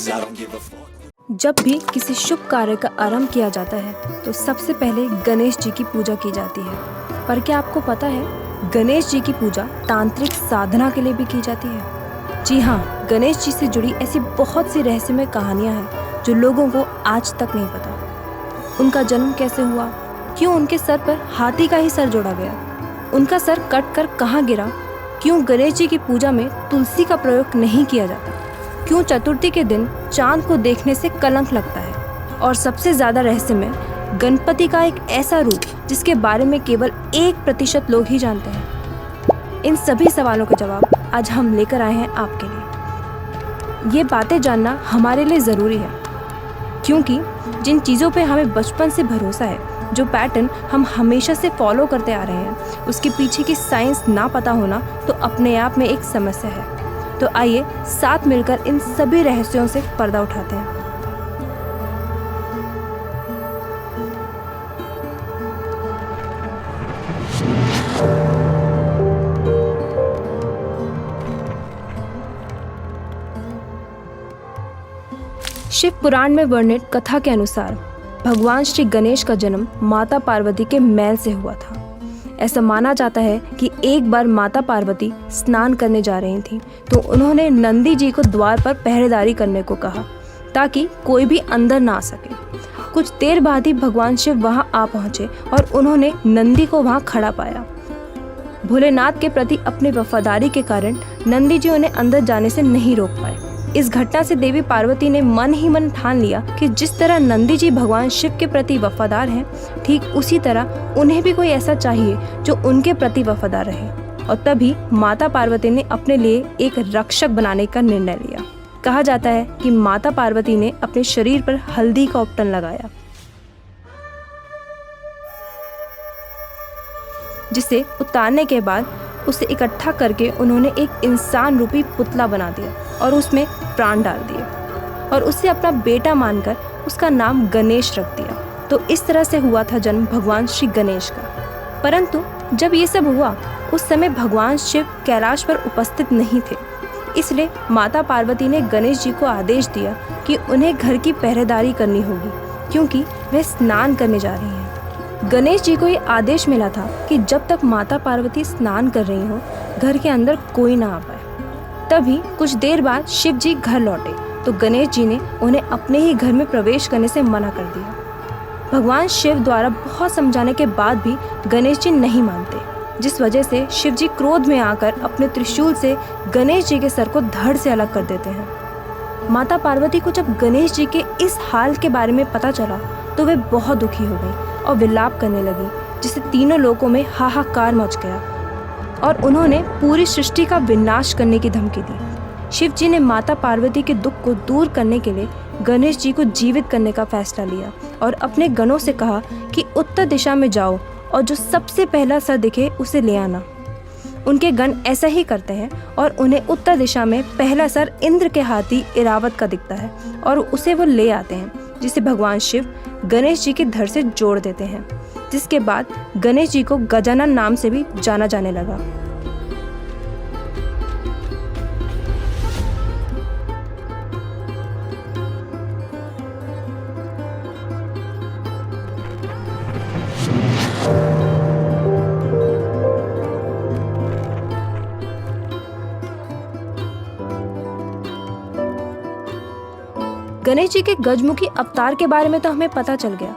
जब भी किसी शुभ कार्य का आरंभ किया जाता है तो सबसे पहले गणेश जी की पूजा की जाती है। पर क्या आपको पता है गणेश जी की पूजा तांत्रिक साधना के लिए भी की जाती है? जी हाँ, गणेश जी से जुड़ी ऐसी बहुत सी रहस्यमय कहानियाँ हैं जो लोगों को आज तक नहीं पता। उनका जन्म कैसे हुआ, क्यों उनके सर पर हाथी का ही सर जोड़ा गया, उनका सर कट कर कहाँ गिरा, क्यों गणेश जी की पूजा में तुलसी का प्रयोग नहीं किया जाता, क्यों चतुर्थी के दिन चांद को देखने से कलंक लगता है, और सबसे ज्यादा रहस्यमय गणपति का एक ऐसा रूप जिसके बारे में केवल 1% लोग ही जानते हैं। इन सभी सवालों के जवाब आज हम लेकर आए हैं आपके लिए। ये बातें जानना हमारे लिए ज़रूरी है क्योंकि जिन चीज़ों पे हमें बचपन से भरोसा है, जो पैटर्न हम हमेशा से फॉलो करते आ रहे हैं, उसके पीछे की साइंस ना पता होना तो अपने आप में एक समस्या है। तो आइए साथ मिलकर इन सभी रहस्यों से पर्दा उठाते हैं। शिव पुराण में वर्णित कथा के अनुसार भगवान श्री गणेश का जन्म माता पार्वती के मैल से हुआ था। ऐसा माना जाता है कि एक बार माता पार्वती स्नान करने जा रही थीं, तो उन्होंने नंदी जी को द्वार पर पहरेदारी करने को कहा ताकि कोई भी अंदर ना आ सके। कुछ देर बाद ही भगवान शिव वहां आ पहुंचे और उन्होंने नंदी को वहां खड़ा पाया। भोलेनाथ के प्रति अपनी वफादारी के कारण नंदी जी उन्हें अंदर जाने से नहीं रोक पाए। इस घटना से देवी पार्वती ने मन ही मन ठान लिया कि जिस तरह नंदी जी भगवान शिव के प्रति वफादार हैं, ठीक उसी तरह उन्हें भी कोई ऐसा चाहिए जो उनके प्रति वफादार रहे। और तभी माता पार्वती ने अपने लिए एक रक्षक बनाने का निर्णय लिया। कहा जाता है कि माता पार्वती ने अपने शरीर पर हल्दी का उपटन लगाया, जिसे उतारने के बाद उसे इकट्ठा करके उन्होंने एक इंसान रूपी पुतला बना दिया और उसमें प्राण डाल दिए और उसे अपना बेटा मानकर उसका नाम गणेश रख दिया। तो इस तरह से हुआ था जन्म भगवान श्री गणेश का। परंतु जब ये सब हुआ उस समय भगवान शिव कैलाश पर उपस्थित नहीं थे, इसलिए माता पार्वती ने गणेश जी को आदेश दिया कि उन्हें घर की पहरेदारी करनी होगी क्योंकि वे स्नान करने जा रही हैं। गणेश जी को ये आदेश मिला था कि जब तक माता पार्वती स्नान कर रही हो घर के अंदर कोई ना आ पाए। तभी कुछ देर बाद शिव जी घर लौटे तो गणेश जी ने उन्हें अपने ही घर में प्रवेश करने से मना कर दिया। भगवान शिव द्वारा बहुत समझाने के बाद भी गणेश जी नहीं मानते, जिस वजह से शिव जी क्रोध में आकर अपने त्रिशूल से गणेश जी के सर को धड़ से अलग कर देते हैं। माता पार्वती को जब गणेश जी के इस हाल के बारे में पता चला तो वे बहुत दुखी हो गई और विलाप करने लगी, जिससे तीनों लोगों में हाहाकार मच गया और उन्होंने पूरी सृष्टि का विनाश करने की धमकी दी। शिव जी ने माता पार्वती के दुख को दूर करने के लिए गणेश जी को जीवित करने का फैसला लिया और अपने गणों से कहा कि उत्तर दिशा में जाओ और जो सबसे पहला सर दिखे उसे ले आना। उनके गण ऐसा ही करते हैं और उन्हें उत्तर दिशा में पहला सर इंद्र के हाथी इरावत का दिखता है और उसे वो ले आते हैं, जिसे भगवान शिव गणेश जी के धड़ से जोड़ देते हैं, जिसके बाद गणेश जी को गजानन नाम से भी जाना जाने लगा। गणेश जी के गजमुखी अवतार के बारे में तो हमें पता चल गया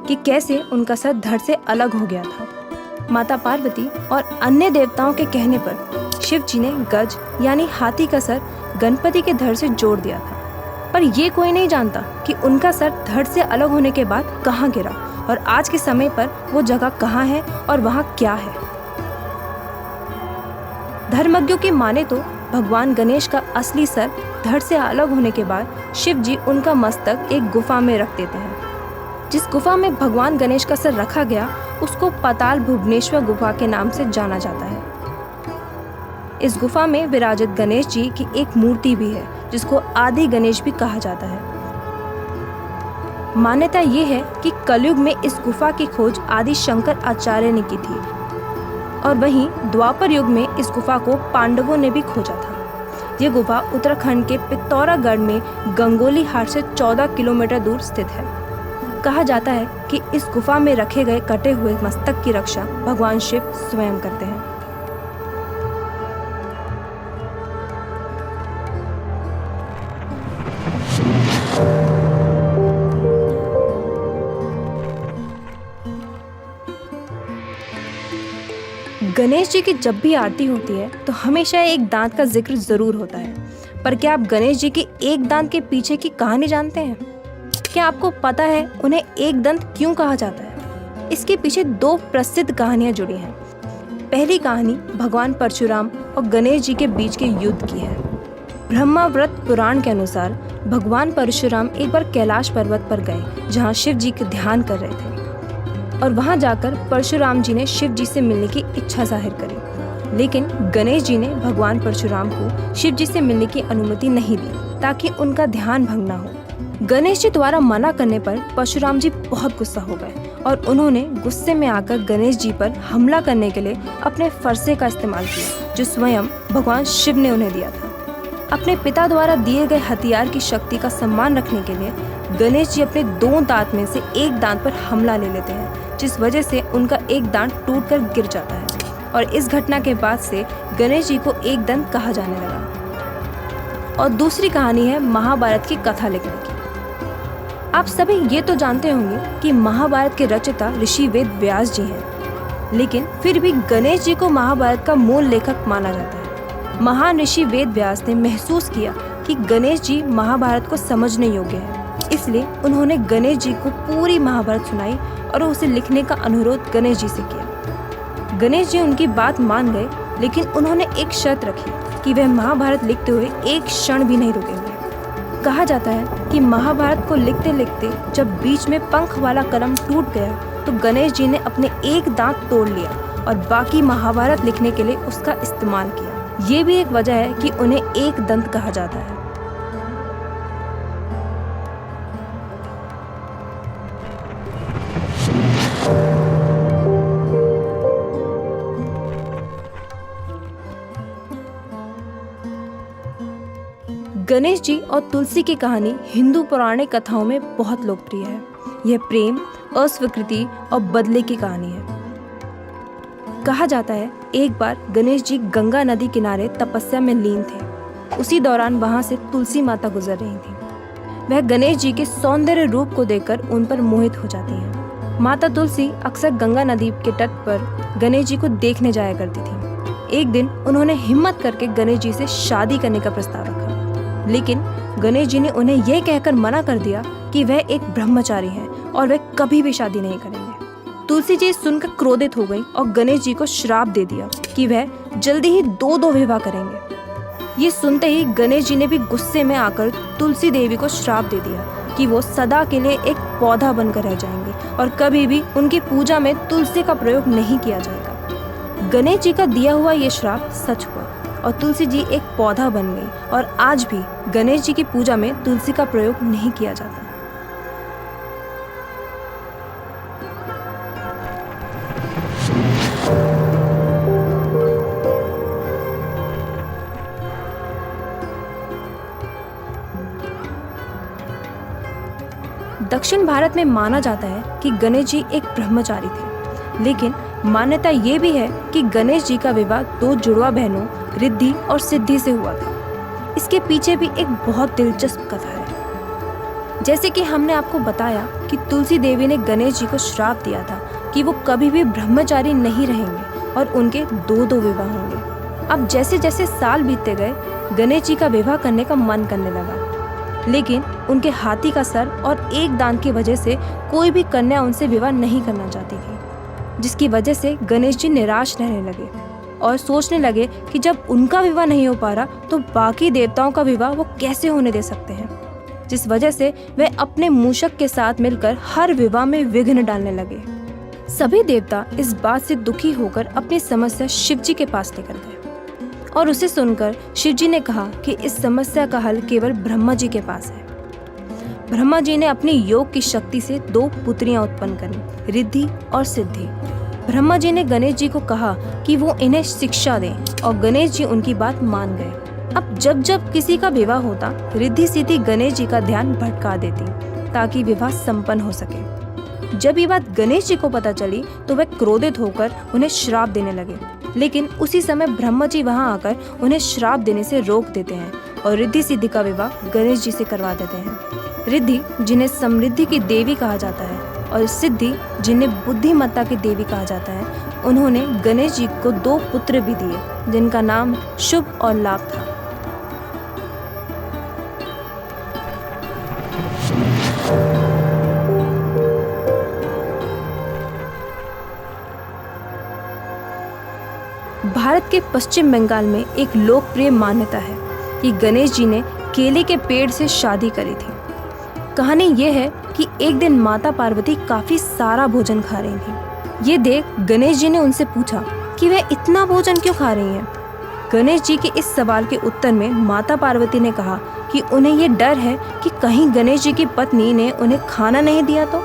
कि कैसे उनका सर धड़ से अलग हो गया था। माता पार्वती और अन्य देवताओं के कहने पर शिव जी ने गज यानी हाथी का सर गणपति के धड़ से जोड़ दिया था। पर ये कोई नहीं जानता कि उनका सर धड़ से अलग होने के बाद कहाँ गिरा और आज के समय पर वो जगह कहाँ है और वहाँ क्या है। धर्मज्ञों की माने तो भगवान गणेश का असली सर धड़ से अलग होने के बाद शिव जी उनका मस्तक एक गुफा में रख देते हैं। जिस गुफा में भगवान गणेश का सर रखा गया उसको पाताल भुवनेश्वर गुफा के नाम से जाना जाता है। इस गुफा में विराजित गणेश जी की एक मूर्ति भी है जिसको आदि गणेश भी कहा जाता है। मान्यता ये है कि कलयुग में इस गुफा की खोज आदि शंकर आचार्य ने की थी और वहीं द्वापर युग में इस गुफा को पांडवों ने भी खोजा था। ये गुफा उत्तराखंड के पिथौरागढ़ में गंगोली हाट से 14 किलोमीटर दूर स्थित है। कहा जाता है कि इस गुफा में रखे गए कटे हुए मस्तक की रक्षा भगवान शिव स्वयं करते हैं। गणेश जी की जब भी आरती होती है तो हमेशा एक दांत का जिक्र जरूर होता है। पर क्या आप गणेश जी की एक दांत के पीछे की कहानी जानते हैं? क्या आपको पता है उन्हें एक दंत क्यों कहा जाता है? इसके पीछे 2 प्रसिद्ध कहानियां जुड़ी हैं। पहली कहानी भगवान परशुराम और गणेश जी के बीच के युद्ध की है। ब्रह्माव्रत पुराण के अनुसार भगवान परशुराम एक बार कैलाश पर्वत पर गए, जहाँ शिव जी के ध्यान कर रहे थे, और वहां जाकर परशुराम जी ने शिव जी से मिलने की इच्छा जाहिर करी। लेकिन गणेश जी ने भगवान परशुराम को शिव जी से मिलने की अनुमति नहीं दी, ताकि उनका ध्यान भंग न हो। गणेश जी द्वारा मना करने पर परशुराम जी बहुत गुस्सा हो गए और उन्होंने गुस्से में आकर गणेश जी पर हमला करने के लिए अपने फरसे का इस्तेमाल किया, जो स्वयं भगवान शिव ने उन्हें दिया था। अपने पिता द्वारा दिए गए हथियार की शक्ति का सम्मान रखने के लिए गणेश जी अपने 2 दांत में से एक दांत पर हमला ले लेते हैं, जिस वजह से उनका एक दांत टूटकर गिर जाता है। और इस घटना के बाद से गणेश जी को एक दंत कहा जाने लगा। और दूसरी कहानी है महाभारत की कथा लिखने की। आप सभी ये तो जानते होंगे कि महाभारत के रचयिता ऋषि वेद व्यास जी हैं, लेकिन फिर भी गणेश जी को महाभारत का मूल लेखक माना जाता है। महान ऋषि वेद व्यास ने महसूस किया कि गणेश जी महाभारत को समझने योग्य है, इसलिए उन्होंने गणेश जी को पूरी महाभारत सुनाई और उसे लिखने का अनुरोध गणेश जी से किया। गणेश जी उनकी बात मान गए, लेकिन उन्होंने एक शर्त रखी कि वह महाभारत लिखते हुए एक क्षण भी नहीं रुकेंगे। कहा जाता है कि महाभारत को लिखते लिखते जब बीच में पंख वाला कलम टूट गया तो गणेश जी ने अपने एक दांत तोड़ लिया और बाकी महाभारत लिखने के लिए उसका इस्तेमाल किया। ये भी एक वजह है कि उन्हें एक दंत कहा जाता है। गणेश जी और तुलसी की कहानी हिंदू पौराणिक कथाओं में बहुत लोकप्रिय है। यह प्रेम, अस्वीकृति और बदले की कहानी है। कहा जाता है एक बार गणेश जी गंगा नदी किनारे तपस्या में लीन थे। उसी दौरान वहां से तुलसी माता गुजर रही थी। वह गणेश जी के सौंदर्य रूप को देखकर उन पर मोहित हो जाती हैं। माता तुलसी अक्सर गंगा नदी के तट पर गणेश जी को देखने जाया करती थी। एक दिन उन्होंने हिम्मत करके गणेश जी से शादी करने का प्रस्ताव रखा, लेकिन गणेश जी ने उन्हें यह कहकर मना कर दिया कि वह एक ब्रह्मचारी हैं और वह कभी भी शादी नहीं करेंगे। तुलसी जी सुनकर क्रोधित हो गई और गणेश जी को श्राप दे दिया कि वह जल्दी ही 2 विवाह करेंगे। ये सुनते ही गणेश जी ने भी गुस्से में आकर तुलसी देवी को श्राप दे दिया कि वो सदा के लिए एक पौधा बनकर रह जाएंगे और कभी भी उनकी पूजा में तुलसी का प्रयोग नहीं किया जाएगा। गणेश जी का दिया हुआ ये श्राप सच हुआ और तुलसी जी एक पौधा बन गई और आज भी गणेश जी की पूजा में तुलसी का प्रयोग नहीं किया जाता। दक्षिण भारत में माना जाता है कि गणेश जी एक ब्रह्मचारी थे, लेकिन मान्यता ये भी है कि गणेश जी का विवाह 2 जुड़वा बहनों रिद्धि और सिद्धि से हुआ था। इसके पीछे भी एक बहुत दिलचस्प कथा है। जैसे कि हमने आपको बताया कि तुलसी देवी ने गणेश जी को श्राप दिया था कि वो कभी भी ब्रह्मचारी नहीं रहेंगे और उनके 2 विवाह होंगे। अब जैसे जैसे साल बीतते गए, गणेश जी का विवाह करने का मन करने लगा, लेकिन उनके हाथी का सर और एक दांत की वजह से कोई भी कन्या उनसे विवाह नहीं करना चाहती थी, जिसकी वजह से गणेश जी निराश रहने लगे और सोचने लगे कि जब उनका विवाह नहीं हो पा रहा तो बाकी देवताओं का विवाह वो कैसे होने दे सकते हैं। जिस वजह से वे अपने मूषक के साथ मिलकर हर विवाह में विघ्न डालने लगे। सभी देवता इस बात से दुखी होकर अपनी समस्या शिव जी के पास लेकर गए और उसे सुनकर शिव जी ने कहा कि इस समस्या का हल केवल ब्रह्मा जी के पास है। ब्रह्मा जी ने अपनी योग की शक्ति से 2 पुत्रियां उत्पन्न करी, रिद्धि और सिद्धि। ब्रह्मा जी ने गणेश जी को कहा कि वो इन्हें शिक्षा दें और गणेश जी उनकी बात मान गए। अब जब जब किसी का विवाह होता, रिद्धि सिद्धि गणेश जी का ध्यान भटका देती ताकि विवाह संपन्न हो सके। जब ये बात गणेश जी को पता चली तो वे क्रोधित होकर उन्हें श्राप देने लगे, लेकिन उसी समय ब्रह्मा जी वहां आकर उन्हें श्राप देने से रोक देते हैं और रिद्धि सिद्धि का विवाह गणेश जी से करवा देते हैं। रिद्धि, जिन्हें समृद्धि की देवी कहा जाता है, और सिद्धि, जिन्हें बुद्धिमत्ता की देवी कहा जाता है, उन्होंने गणेश जी को 2 पुत्र भी दिए जिनका नाम शुभ और लाभ था। भारत के पश्चिम बंगाल में एक लोकप्रिय मान्यता है कि गणेश जी ने केले के पेड़ से शादी करी थी। कहानी ये है कि एक दिन माता पार्वती काफी सारा भोजन खा रही थी। ये देख गणेश जी ने उनसे पूछा कि वे इतना भोजन क्यों खा रही हैं। गणेश जी के इस सवाल के उत्तर में माता पार्वती ने कहा कि उन्हें ये डर है कि कहीं गणेश जी की पत्नी ने उन्हें खाना नहीं दिया तो।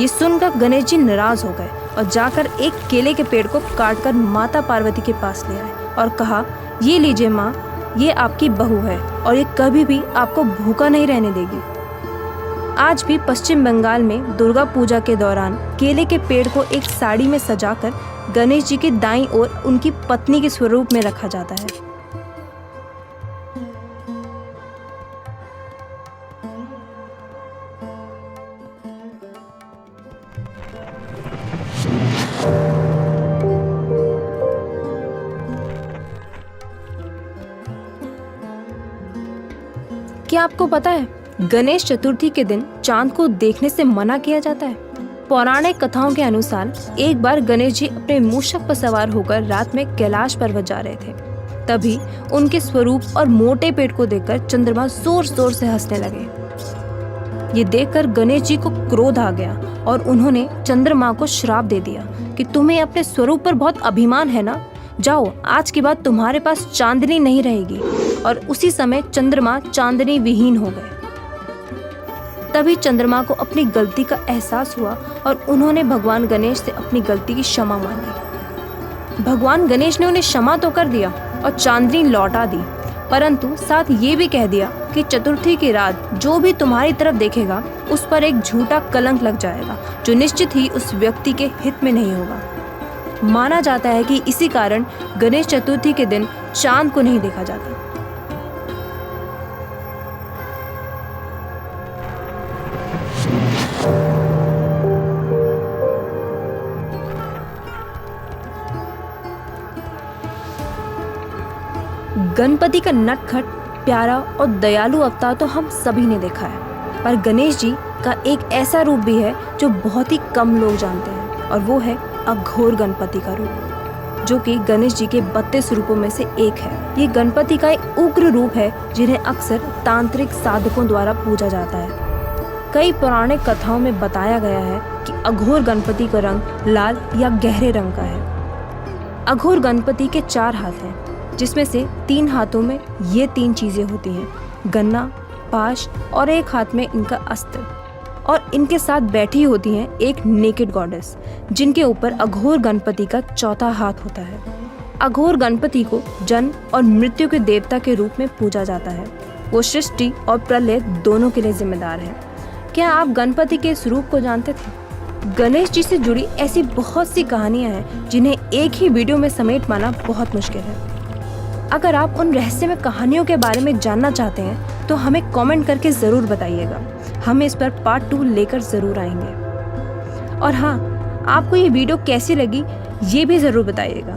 ये सुनकर गणेश जी नाराज हो गए और जाकर एक केले के पेड़ को काटकर माता पार्वती के पास ले आए और कहा, ये लीजिए माँ, ये आपकी बहू है और ये कभी भी आपको भूखा नहीं रहने देगी। आज भी पश्चिम बंगाल में दुर्गा पूजा के दौरान केले के पेड़ को एक साड़ी में सजाकर गणेश जी के दाईं ओर उनकी पत्नी के स्वरूप में रखा जाता है। क्या आपको पता है, गणेश चतुर्थी के दिन चांद को देखने से मना किया जाता है। पौराणिक कथाओं के अनुसार एक बार गणेश जी अपने मूषक पर सवार होकर रात में कैलाश पर्वत जा रहे थे। तभी उनके स्वरूप और मोटे पेट को देखकर चंद्रमा जोर जोर से हंसने लगे। ये देखकर गणेश जी को क्रोध आ गया और उन्होंने चंद्रमा को श्राप दे दिया कि तुम्हें अपने स्वरूप पर बहुत अभिमान है ना, जाओ, आज के बाद तुम्हारे पास चांदनी नहीं रहेगी। और उसी समय चंद्रमा चांदनी विहीन हो गए। तभी चंद्रमा को अपनी गलती का एहसास हुआ और उन्होंने भगवान गणेश से अपनी गलती की क्षमा मांगी। भगवान गणेश ने उन्हें क्षमा तो कर दिया और चांदनी लौटा दी, परंतु साथ ये भी कह दिया कि चतुर्थी की रात जो भी तुम्हारी तरफ देखेगा उस पर एक झूठा कलंक लग जाएगा जो निश्चित ही उस व्यक्ति के हित में नहीं होगा। माना जाता है कि इसी कारण गणेश चतुर्थी के दिन चांद को नहीं देखा जाता। गणपति का नटखट, प्यारा और दयालु अवतार तो हम सभी ने देखा है, पर गणेश जी का एक ऐसा रूप भी है जो बहुत ही कम लोग जानते हैं, और वो है अघोर गणपति का रूप, जो कि गणेश जी के 32 रूपों में से एक है। ये गणपति का एक उग्र रूप है जिन्हें अक्सर तांत्रिक साधकों द्वारा पूजा जाता है। कई पौराणिक कथाओं में बताया गया है कि अघोर गणपति का रंग लाल या गहरे रंग का है। अघोर गणपति के 4 हाथ हैं, जिसमें से 3 हाथों में ये 3 चीजें होती हैं, गन्ना, पाश और एक हाथ में इनका अस्त्र। और इनके साथ बैठी होती हैं एक नेकेड गॉडेस, जिनके ऊपर अघोर गणपति का 4था हाथ होता है। अघोर गणपति को जन्म और मृत्यु के देवता के रूप में पूजा जाता है। वो सृष्टि और प्रलय दोनों के लिए जिम्मेदार है। क्या आप गणपति के इस रूप को जानते थे? गणेश जी से जुड़ी ऐसी बहुत सी कहानियां हैं जिन्हें एक ही वीडियो में समेट पाना बहुत मुश्किल है। अगर आप उन रहस्यमय कहानियों के बारे में जानना चाहते हैं तो हमें कमेंट करके ज़रूर बताइएगा। हम इस पर पार्ट 2 लेकर ज़रूर आएंगे। और हाँ, आपको ये वीडियो कैसी लगी ये भी ज़रूर बताइएगा।